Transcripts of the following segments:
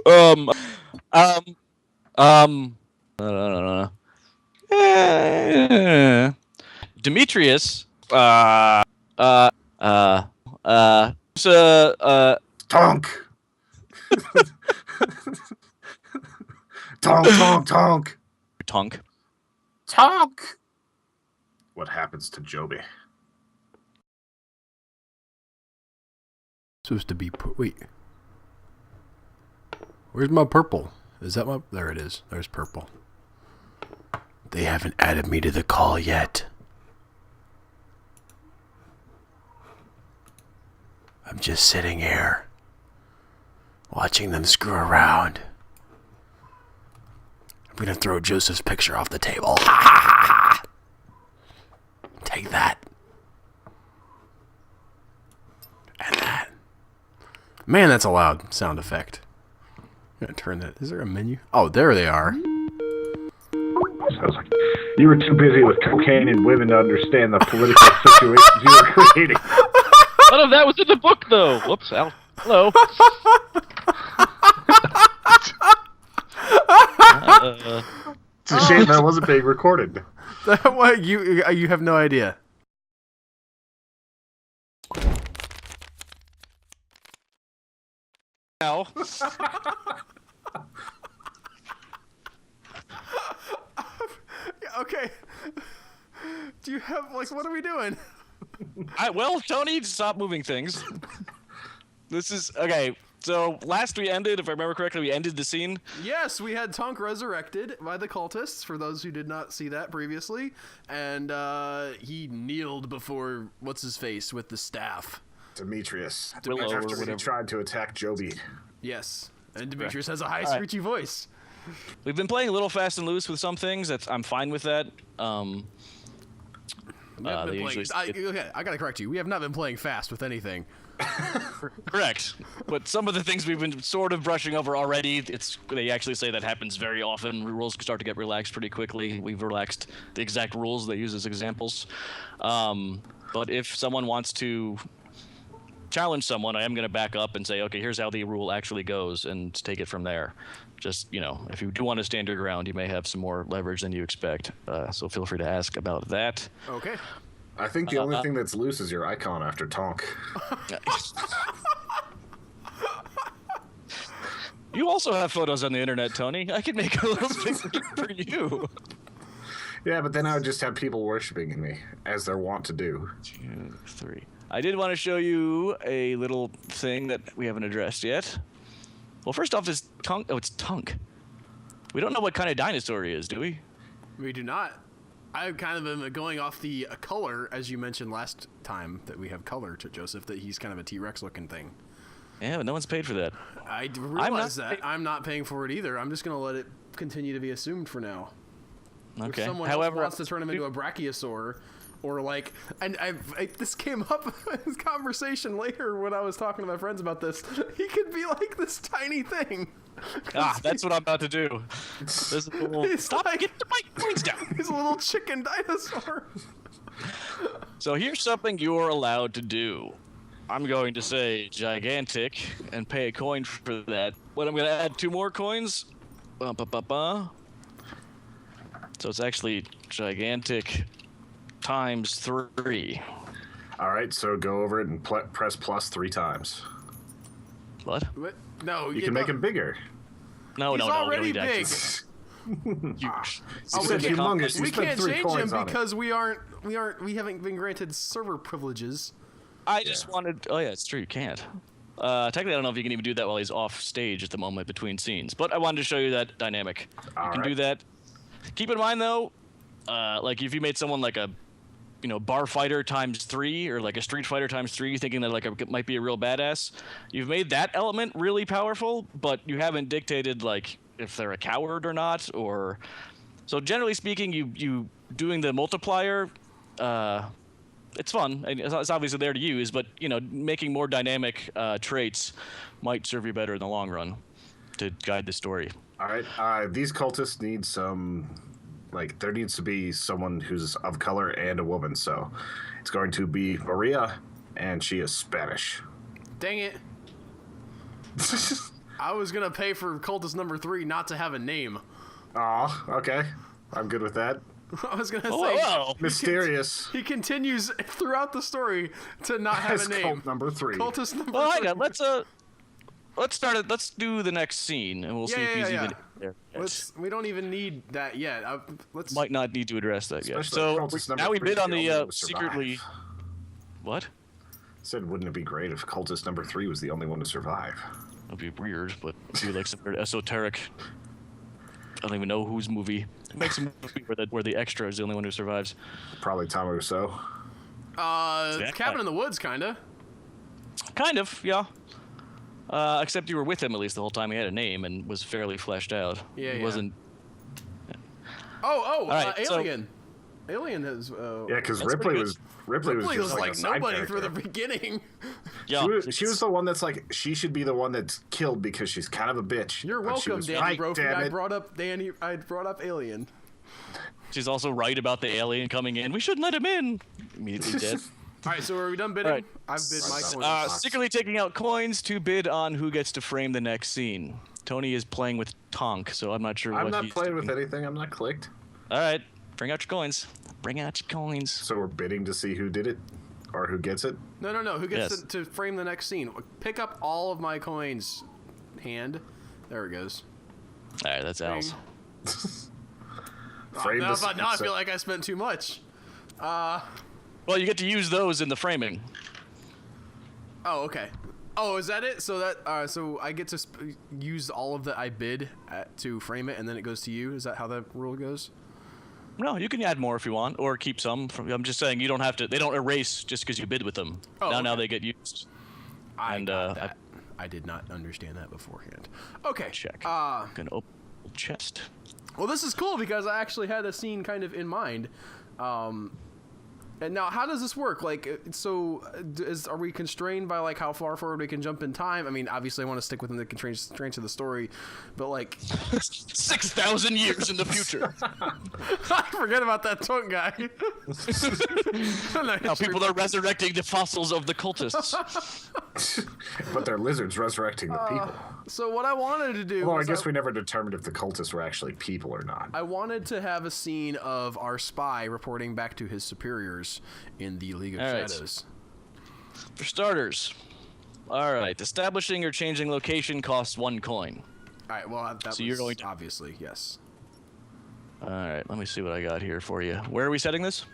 Um, um, um, uh, Demetrius, uh, uh, uh, Tonk! Tonk, tonk, tonk! Tonk. Tonk! What happens to Joby? Supposed to be... Wait. Where's my purple? Is that my... There it is. There's purple. They haven't added me to the call yet. I'm just sitting here, watching them screw around. I'm gonna throw Joseph's picture off the table. Ha ha ha ha! Take that. And that. Man, that's a loud sound effect. I'm gonna turn that. Is there a menu? Oh, there they are. Sounds like you were too busy with cocaine and women to understand the political situations you were creating. None of that was in the book, though. Whoops, Al. Hello. It's a shame that wasn't being recorded. What, you have no idea. Al. Okay. Do you have, like, what are we doing? Well, Tony, stop moving things. This is okay. So last we ended, if I remember correctly, we ended the scene. Yes, we had Tonk resurrected by the cultists, for those who did not see that previously. And he kneeled before what's-his-face with the staff. Demetrius. Willow After or he whatever. tried to attack Joby. Yes, and Demetrius has a high, screechy voice. We've been playing a little fast and loose with some things. I'm fine with that. They usually Okay, I gotta correct you. We have not been playing fast with anything. correct, but some of the things we've been sort of brushing over already. They actually say that happens very often. Rules start to get relaxed pretty quickly. We've relaxed the exact rules they use as examples. But if someone wants to challenge someone, I am going to back up and say, okay, here's how the rule actually goes, and take it from there. Just, if you do want to stand your ground, you may have some more leverage than you expect. So feel free to ask about that. Okay. I think the only thing that's loose is your icon after Tonk. You also have photos on the internet, Tony. I could make a little picture for you. Yeah, but then I would just have people worshiping me, as they're wont to do. 2, 3. I did want to show you a little thing that we haven't addressed yet. Well, first off, is Tunk. Oh, it's Tunk. We don't know what kind of dinosaur he is, do we? We do not. I kind of am going off the color, as you mentioned last time, that we have color to Joseph, that he's kind of a T-Rex looking thing. Yeah, but no one's paid for that. I realize that. I'm not paying for it either. I'm just going to let it continue to be assumed for now. Okay. If someone else wants to turn him into a brachiosaur, or like, and this came up in this conversation later when I was talking to my friends about this. He could be like this tiny thing. That's what I'm about to do. This is a little, stop! Like, get the mic points down. He's a little chicken dinosaur. So here's something you're allowed to do. I'm going to say gigantic and pay a coin for that. But I'm going to add 2 more coins. So it's actually gigantic times 3. All right, so go over it and press plus 3 times. What? No, You can make him bigger. No, He's no, already no. big. Huge. You said humongous. You We spent can't 3 change coins him on it. because we haven't been granted server privileges. I just wanted. Oh yeah, it's true. You can't. Technically, I don't know if you can even do that while he's off stage at the moment between scenes. But I wanted to show you that dynamic. You can do that. Keep in mind though, like if you made someone like a, bar fighter times 3 or like a street fighter times 3, thinking that it might be a real badass, you've made that element really powerful, but you haven't dictated like if they're a coward or not, or so generally speaking, you doing the multiplier. It's fun. It's obviously there to use, but making more dynamic traits might serve you better in the long run to guide the story. All right. These cultists need some. Like, there needs to be someone who's of color and a woman, so it's going to be Maria, and she is Spanish. Dang it. I was gonna pay for cultist number 3 not to have a name. Oh, okay. I'm good with that. I was gonna say Whoa. Mysterious. he continues throughout the story to not have As a name. cult number 3. Cultist number Well, 3. hang on. Let's start it. Let's do the next scene, and we'll see if he's even there. We don't even need that yet. Let's. Might not need to address that yet. Especially So cultist number now we 3 bid on is the only one to secretly. survive. What? Said, wouldn't it be great if cultist number 3 was the only one to survive? That'd be weird, but it'd be like some weird esoteric. I don't even know whose movie. Makes a movie where the extra is the only one who survives. Probably Tom Rousseau. Cabin in the Woods, kinda. Kind of, yeah. Except you were with him at least the whole time. He had a name and was fairly fleshed out. Yeah, he yeah. wasn't. Oh, right, so- Alien. Alien has. Yeah, because That's Ripley pretty was Ripley was just like a side nobody through the character. beginning. Yeah, She was the one that's like, she should be the one that's killed because she's kind of a bitch. You're But she welcome, was Danny right, Brophy. damn I it. brought up Alien. She's also right about the alien coming in. We shouldn't let him in. Immediately dead. All right, so are we done bidding? All right. I've bid my coin. Secretly taking out coins to bid on who gets to frame the next scene. Tony is playing with Tonk, so I'm not sure I'm what not he's playing doing. with anything. I'm not clicked. All right, bring out your coins. Bring out your coins. So we're bidding to see who did it or who gets it. No. Who gets Yes. to frame the next scene? Pick up all of my coins. Hand. There it goes. All right, that's Al's. Frame now this- I feel like I spent too much. Well, you get to use those in the framing. Oh, okay. Oh, is that it? So that so I get to use all of that I bid to frame it, and then it goes to you. Is that how that rule goes? No, you can add more if you want, or keep some. I'm just saying you don't have to. They don't erase just because you bid with them. Oh, Now okay. they get used. I got that. I did not understand that beforehand. Okay. Check. Uh, Gonna open the chest. Well, this is cool because I actually had a scene kind of in mind. And now, how does this work? Like, so are we constrained by like how far forward we can jump in time? I mean, obviously, I want to stick within the constraints of the story, but like, 6,000 years in the future. I forget about that tongue guy. Now people are resurrecting the fossils of the cultists. But they're lizards resurrecting the people. So what I wanted to do Well, I was guess we never determined if the cultists were actually people or not. I wanted to have a scene of our spy reporting back to his superiors in the League of All right. Shadows. For starters, all right, establishing or changing location costs 1 coin. All right, well, that So was you're going to- obviously, yes. All right, let me see what I got here for you. Where are we setting this?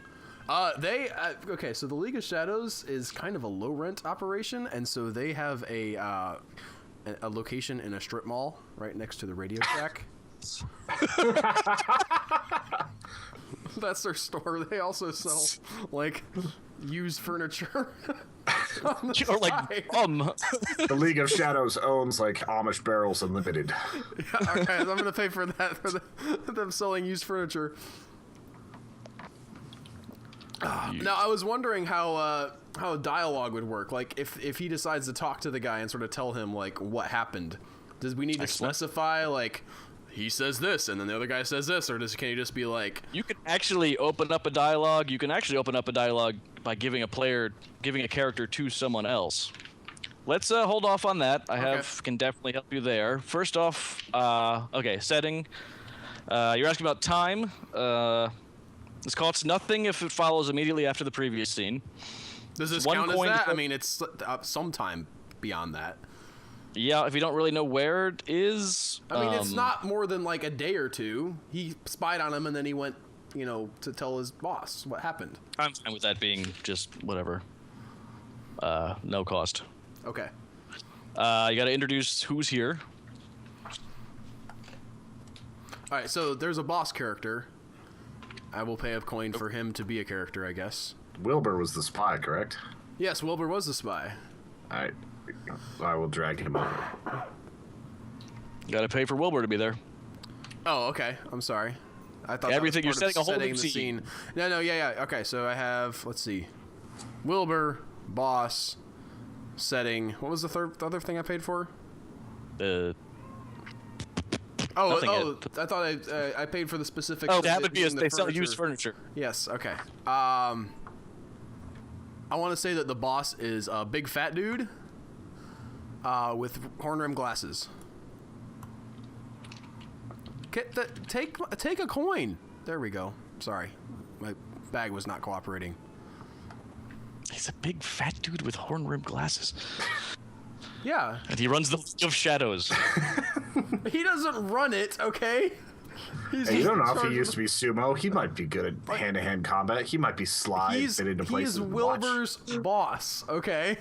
Okay, so the League of Shadows is kind of a low rent operation, and so they have a location in a strip mall right next to the Radio Shack. That's their store. They also sell like used furniture. on the Or like, side. The League of Shadows owns like Amish Barrels Unlimited. All right, I'm gonna pay for that for them selling used furniture. Now I was wondering how dialogue would work. Like if he decides to talk to the guy and sort of tell him like what happened, does we need to Excellent. specify like he says this and then the other guy says this, or can you just be like, You can actually open up a dialogue. You can actually open up a dialogue by giving a character to someone else. Let's hold off on that. Can definitely help you there. First off, okay, setting. You're asking about time. This costs nothing if it follows immediately after the previous scene. does this One count as coin that? to- I mean, it's sometime beyond that. Yeah, if you don't really know where it is. I mean, it's not more than like a day or two. He spied on him and then he went, to tell his boss what happened. I'm fine with that being just whatever. No cost. Okay. You got to introduce who's here. All right, so there's a boss character. I will pay a coin for him to be a character, I guess. Wilbur was the spy, correct? Yes, Wilbur was the spy. All right. I will drag him over. Got to pay for Wilbur to be there. Oh, okay. I'm sorry. I thought Everything that was you're part of setting a whole new the scene. No, yeah. Okay, so I have, let's see, Wilbur, boss, setting. What was the other thing I paid for? Nothing I thought I paid for the specific. Oh, that would be using the they sell used furniture. Yes. Okay. I want to say that the boss is a big fat dude with horn rim glasses. Take a coin. There we go. Sorry, my bag was not cooperating. He's a big fat dude with horn-rimmed glasses. Yeah. And he runs the League of Shadows. He doesn't run it, okay? Hey, you don't know if he used to be sumo. He might be good at hand-to-hand combat. He might be sly, fit into places. He's Wilbur's boss, okay?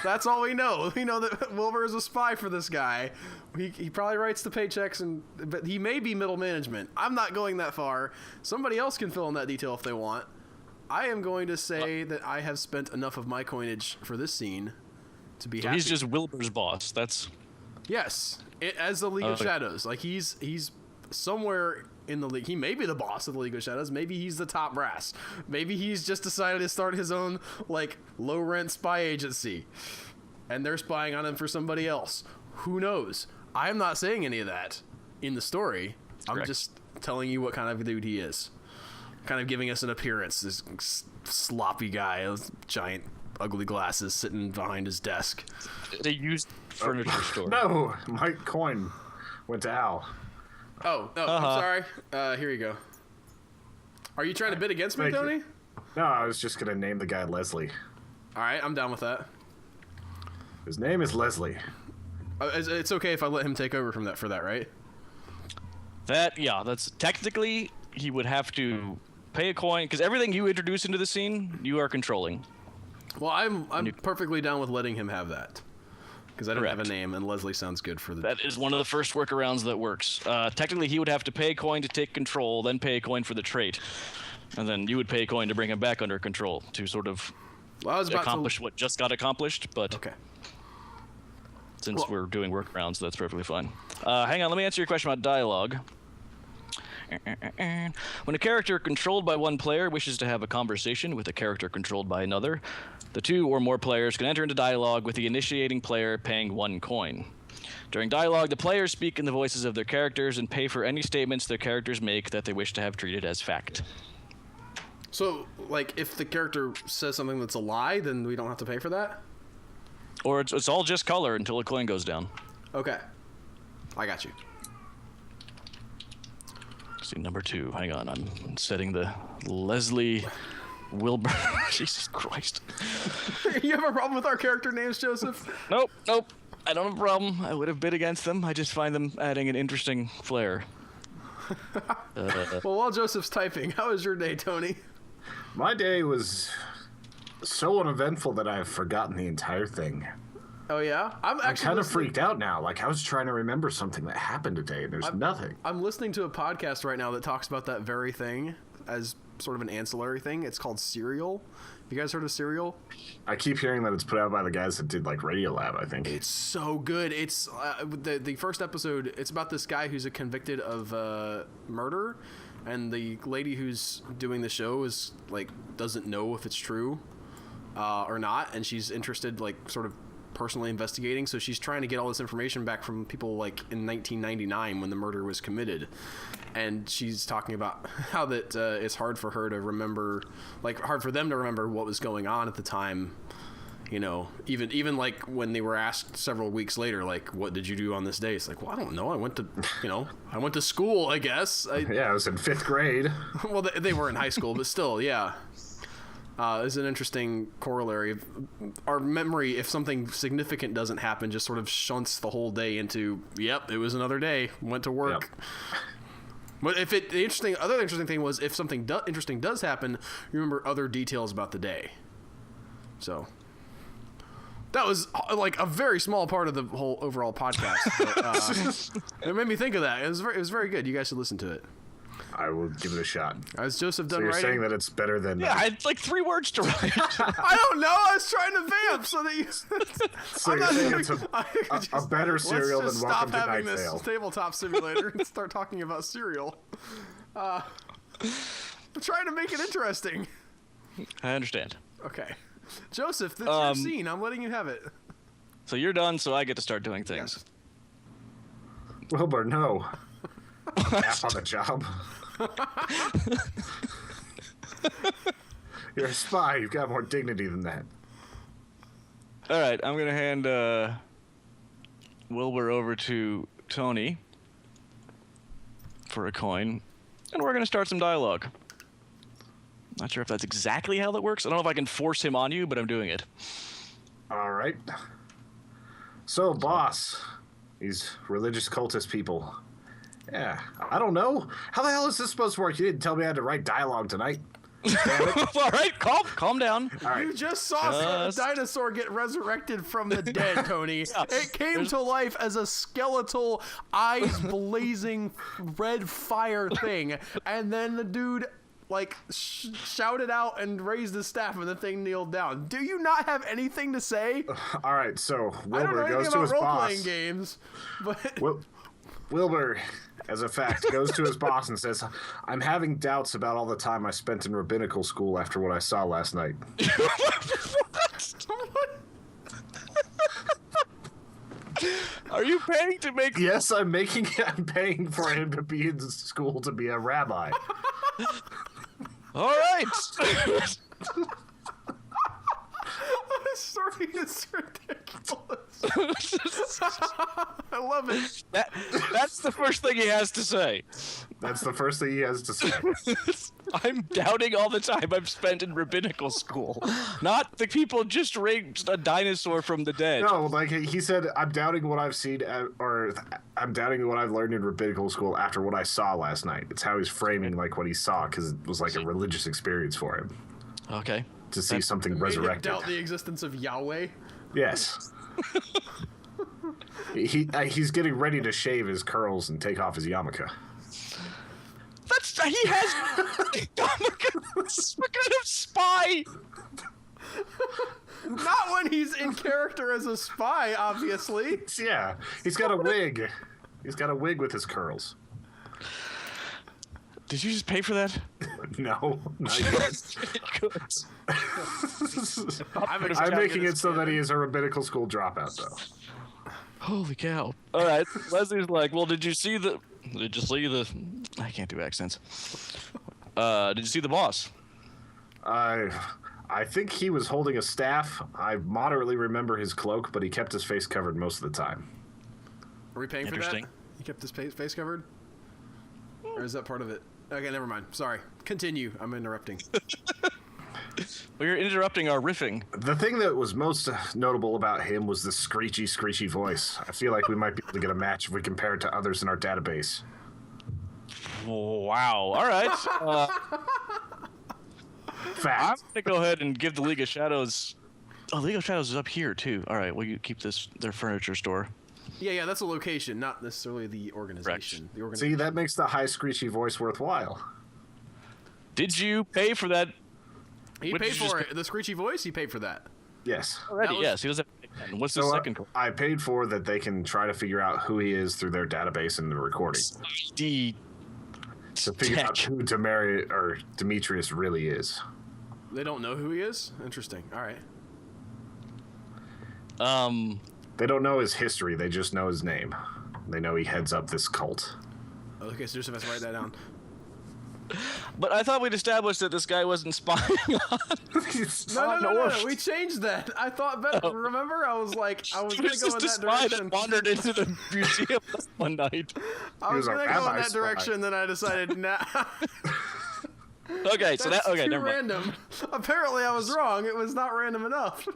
That's all we know. We know that Wilbur is a spy for this guy. He probably writes the paychecks, but he may be middle management. I'm not going that far. Somebody else can fill in that detail if they want. I am going to say that I have spent enough of my coinage for this scene to be happy. He's just Wilbur's boss. That's... Yes, as the League of Shadows. Like, he's somewhere in the league. He may be the boss of the League of Shadows. Maybe he's the top brass. Maybe he's just decided to start his own, like, low-rent spy agency. And they're spying on him for somebody else. Who knows? I am not saying any of that in the story. Correct. I'm just telling you what kind of dude he is. Kind of giving us an appearance. This sloppy guy with giant, ugly glasses sitting behind his desk. They used furniture store. No, my coin went to Al. Oh, no, I'm sorry. Here you go. Are you trying to bid against me, Tony? No, I was just going to name the guy Leslie. All right, I'm down with that. His name is Leslie. It's okay if I let him take over for that, right? That's technically he would have to pay a coin because everything you introduce into the scene, you are controlling. Well, I'm perfectly down with letting him have that because I don't have a Correct. name, and Leslie sounds good for the. That is one of the first workarounds that works. Technically, he would have to pay a coin to take control, then pay a coin for the trait, and then you would pay a coin to bring him back under control to sort of accomplish what just got accomplished. But okay. Since we're doing workarounds, that's perfectly fine. Hang on, let me answer your question about dialogue. When a character controlled by one player wishes to have a conversation with a character controlled by another, the two or more players can enter into dialogue with the initiating player paying 1 coin. During dialogue, the players speak in the voices of their characters and pay for any statements their characters make that they wish to have treated as fact. So, like, if the character says something that's a lie, then we don't have to pay for that? Or it's all just color until a coin goes down. Okay. I got you. See, number 2. Hang on, I'm setting the Leslie Wilbur. Jesus Christ. You have a problem with our character names, Joseph? Nope. I don't have a problem. I would have bid against them. I just find them adding an interesting flair. Well, while Joseph's typing, how was your day, Tony? My day was so uneventful that I've forgotten the entire thing. Oh, yeah? I'm kind of freaked out now. Like, I was trying to remember something that happened today, and there's nothing. I'm listening to a podcast right now that talks about that very thing as sort of an ancillary thing. It's called Serial. Have you guys heard of Serial? I keep hearing that it's put out by the guys that did, like, Radiolab, I think. It's so good. It's the first episode, it's about this guy who's convicted of murder, and the lady who's doing the show is, like, doesn't know if it's true or not, and she's interested, like, sort of personally investigating, so she's trying to get all this information back from people like in 1999 when the murder was committed, and she's talking about how that it's hard for her to remember, like hard for them to remember what was going on at the time, you know, even like when they were asked several weeks later, like, what did you do on this day? It's like, well, I don't know, I went to school, I guess. Yeah, I was in 5th grade. Well, they were in high school, but still, yeah. Is an interesting corollary. Our memory, if something significant doesn't happen, just sort of shunts the whole day into, yep, it was another day, went to work. Yep. But if the other interesting thing was if something interesting does happen, you remember other details about the day. So that was like a very small part of the whole overall podcast. But, it made me think of that. It was very good. You guys should listen to it. I will give it a shot. Has Joseph done so you're writing? saying that it's better than... Yeah, I had like 3 words to write. I don't know. I was trying to vamp so that you... So you're saying it's a better cereal than Welcome to Night Vale. Let's just stop having this tabletop simulator and start talking about cereal. I'm trying to make it interesting. I understand. Okay. Joseph, this is your scene. I'm letting you have it. So you're done, so I get to start doing things. Yes. Wilbur, no. Half on the job. You're a spy. You've got more dignity than that. All right, I'm gonna hand Wilbur over to Tony. for a coin, and we're gonna start some dialogue. Not sure if that's exactly how that works. I don't know if I can force him on you, but I'm doing it. All right. So, boss, these religious cultist people. Yeah, I don't know. How the hell is this supposed to work? You didn't tell me I had to write dialogue tonight. All right, calm down. All right. You just saw a dinosaur get resurrected from the dead, Tony. It came to life as a skeletal, eyes blazing red fire thing, and then the dude shouted out and raised his staff, and the thing kneeled down. Do you not have anything to say? All right, so I don't know Wilbur anything goes to his about boss. role-playing games, but Wilbur, as a fact, goes to his boss and says, "I'm having doubts about all the time I spent in rabbinical school after what I saw last night." Are you paying to make? Yes, I'm paying for him to be in school to be a rabbi. All right. this story is ridiculous. I love it. That's the first thing he has to say. That's the first thing he has to say. I'm doubting all the time I've spent in rabbinical school. Not the people just raised a dinosaur from the dead. No, like he said, I'm doubting what I've seen, or I'm doubting what I've learned in rabbinical school after what I saw last night. It's how he's framing like what he saw, because it was like a religious experience for him. Okay. To see something Made him resurrected. doubt the existence of Yahweh. Yes. He's getting ready to shave his curls and take off his yarmulke. He has. What kind of spy? Not when he's in character as a spy, obviously. Yeah, he's got a wig. He's got a wig with his curls. Did you just pay for that? No, not yet. I'm making it so that he is a rabbinical school dropout, though. Holy cow! All right, Leslie's like, well, did you see the? I can't do accents. Did you see the boss? I think he was holding a staff. I moderately remember his cloak, but he kept his face covered most of the time. Are we paying for that? Interesting. He kept his face covered? Or is that part of it? Okay, never mind. Sorry. Continue. I'm interrupting. Well, you're interrupting our riffing. The thing that was most notable about him was the screechy voice. I feel like we might be able to get a match if we compare it to others in our database. Wow. All right. Fact. I'm gonna go ahead and give the League of Shadows. Oh, League of Shadows is up here too. All right. Well, you keep their furniture store. Yeah, that's a location, not necessarily the organization. The See, that makes the high screechy voice worthwhile. Did you pay for that? He paid for it. The screechy voice, he paid for that. Yes. Already, yes. He doesn't. What's the second call? I paid for that they can try to figure out who he is through their database and the recording. The To figure out who Demetrius really is. They don't know who he is? Interesting. All right. They don't know his history. They just know his name. They know he heads up this cult. Okay, so just have to write that down. But I thought we'd established that this guy wasn't spying on. No. We changed that. I thought better. Remember, I was going to go in that direction. That wandered into the museum one night. I was going to go in that direction, then I decided, nah. Okay, so That's too never mind. random. Apparently, I was wrong. It was not random enough.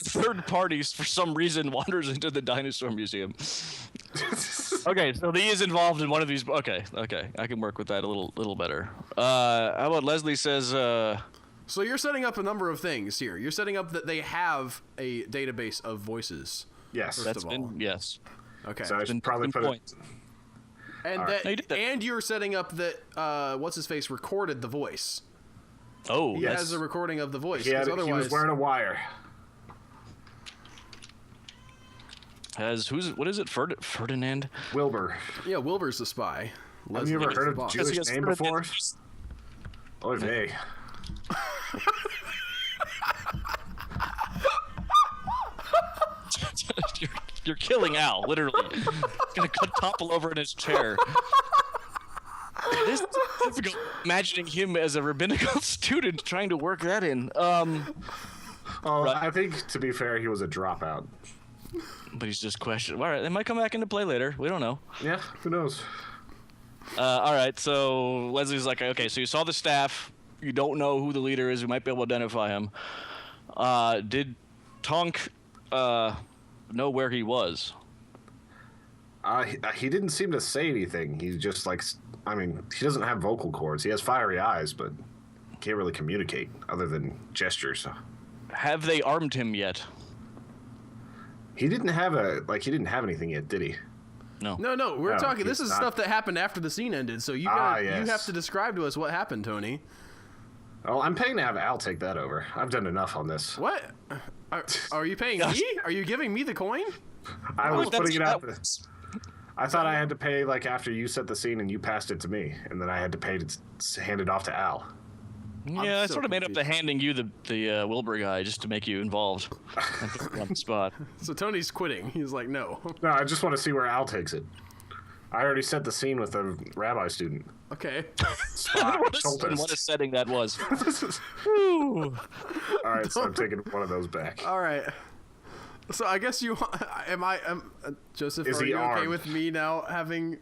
Third parties, for some reason, wanders into the dinosaur museum. Okay, so he is involved in one of these. Okay, I can work with that a little better. How about Leslie says? So you're setting up a number of things here. You're setting up that they have a database of voices. Yes, That's been yes. Okay. So I should probably put it. And right. that, No, you did that. and you're setting up that what's his face recorded the voice. Oh, He Yes. has a recording of the voice. He 'cause was otherwise, wearing a wire. what is it? Ferdinand? Wilbur. yeah, Wilbur's the spy. Have you ever Leslie's heard the of boss. Jewish Yes, name before? Oy vey. You're killing Al, literally. Gonna topple over in his chair. This is difficult. Imagining him as a rabbinical student trying to work that in. I think, to be fair, he was a dropout. But he's just questioning. All right, they might come back into play later. We don't know. Yeah, who knows? All right, so Leslie's like, okay, so you saw the staff. You don't know who the leader is. You might be able to identify him. Did Tonk know where he was? He didn't seem to say anything. He's just like, I mean, he doesn't have vocal cords. He has fiery eyes, but can't really communicate other than gestures. Have they armed him yet? He didn't have anything yet, did he? No. No. We're No, talking. This he's is not. stuff that happened after the scene ended. So you Yes. have to describe to us what happened, Tony. Oh, I'm paying to have Al take that over. I've done enough on this. What? Are you paying me? Are you giving me the coin? I was that's- putting it out. that was- I thought I had to pay like after you set the scene and you passed it to me, and then I had to pay to hand it off to Al. Yeah, I so sort of made up the handing you the Wilbur guy just to make you involved. And put you on the spot. So Tony's quitting. He's like, no. No, I just want to see where Al takes it. I already set the scene with the rabbi student. Okay. Spot, What Schultes. a setting that was. Woo. All right, so I'm taking one of those back. All right. So I guess you Joseph, Is are he you okay armed? with me now having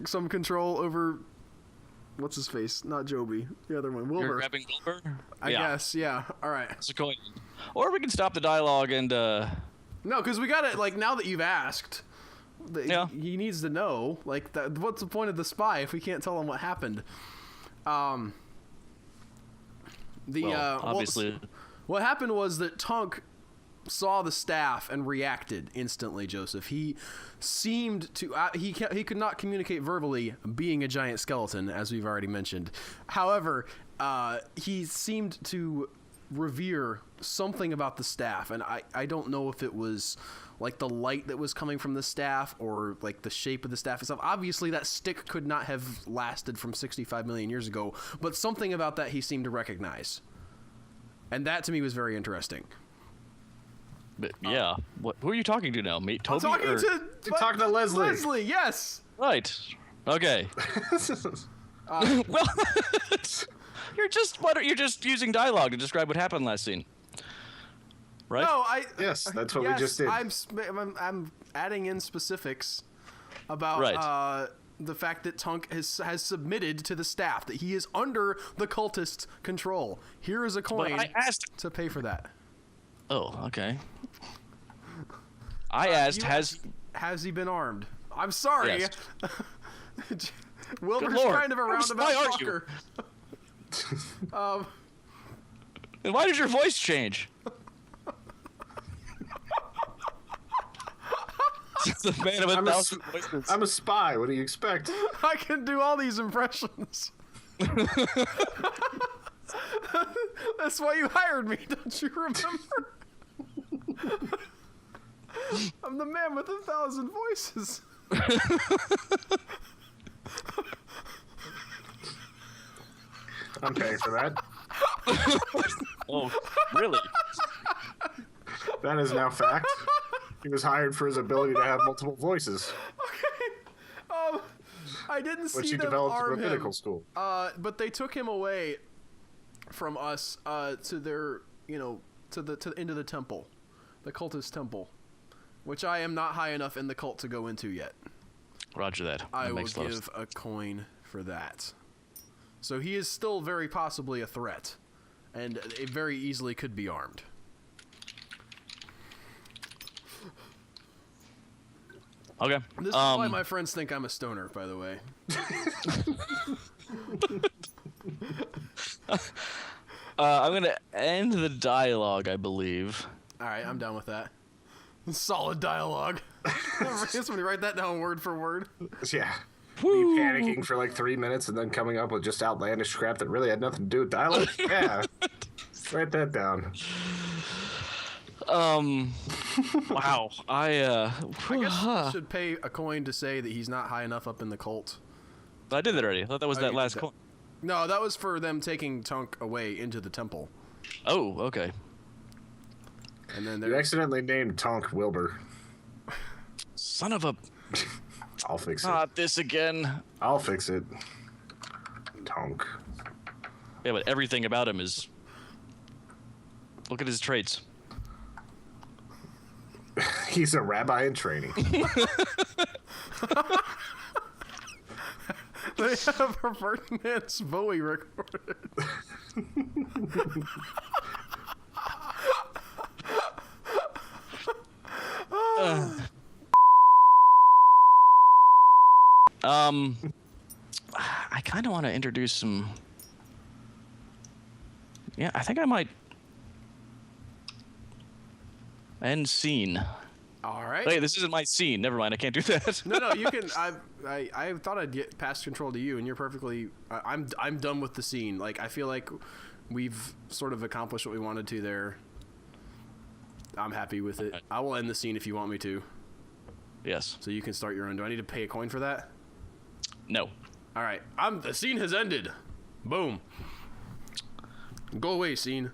some control over what's his face? Not Joby, the other one, You're Wilbur. grabbing Wilbur? I guess, yeah. All right. It's a coin. Or we can stop the dialogue and No, because we got it. Like now that you've asked, Yeah. he needs to know. Like, what's the point of the spy if we can't tell him what happened? obviously. What happened was that Tunk saw the staff and reacted instantly. Joseph, he seemed to he could not communicate verbally, being a giant skeleton, as we've already mentioned. However, he seemed to revere something about the staff, and I don't know if it was like the light that was coming from the staff or like the shape of the staff itself. Obviously that stick could not have lasted from 65 million years ago, but something about that he seemed to recognize, and that to me was very interesting. But, yeah. Who are you talking to now? Me, Toby? I'm talking or... to talking to Leslie. Leslie, yes. Right. Okay. Well, you're just using dialogue to describe what happened last scene. Right? No, Yes, that's what we just did. I'm adding in specifics about Right. the fact that Tunk has submitted to the staff, that he is under the cultist control. Here is a coin I asked. to pay for that. Oh, okay. I asked, Has he been armed? I'm sorry. Yes. Wilbur's Good Lord. kind of a roundabout Why aren't you? talker. And why did your voice change? The man of a thousand voices. I'm a spy. What do you expect? I can do all these impressions. That's why you hired me, don't you remember? I'm the man with 1,000 voices. I'm paying for that. Oh, really? That is now fact. He was hired for his ability to have multiple voices, Okay. I didn't which see he them developed in arm rabbinical him. school. But they took him away from us to their, into the temple, the cultist temple, which I am not high enough in the cult to go into yet. Roger that. I will makes a lot of give a coin for that. So he is still very possibly a threat, and it very easily could be armed. Okay. This is why my friends think I'm a stoner, by the way. I'm gonna end the dialogue, I believe. All right, I'm done with that. Solid dialogue. Somebody write that down word for word. Yeah. You panicking for like 3 minutes and then coming up with just outlandish crap that really had nothing to do with dialogue? Yeah. Write that down. Wow. I guess I should pay a coin to say that he's not high enough up in the cult. I did that already. I thought that was that you last did that. coin. No, that was for them taking Tunk away into the temple. Oh, okay. And then You accidentally named Tonk Wilbur. Son of a... I'll fix it. Not this again. I'll fix it. Tonk. Yeah, but everything about him is... Look at his traits. He's a rabbi in training. They have a Ferdinand's Bowie recorded. I kind of want to introduce some. Yeah, I think I might end scene. All right. Hey, this isn't my scene. Never mind. I can't do that. No, you can. I thought I'd get pass control to you, and you're perfectly. I'm done with the scene. Like I feel like we've sort of accomplished what we wanted to there. I'm happy with it. I will end the scene if you want me to. Yes. So you can start your own. Do I need to pay a coin for that? No. All right. The scene has ended. Boom. Go away, scene.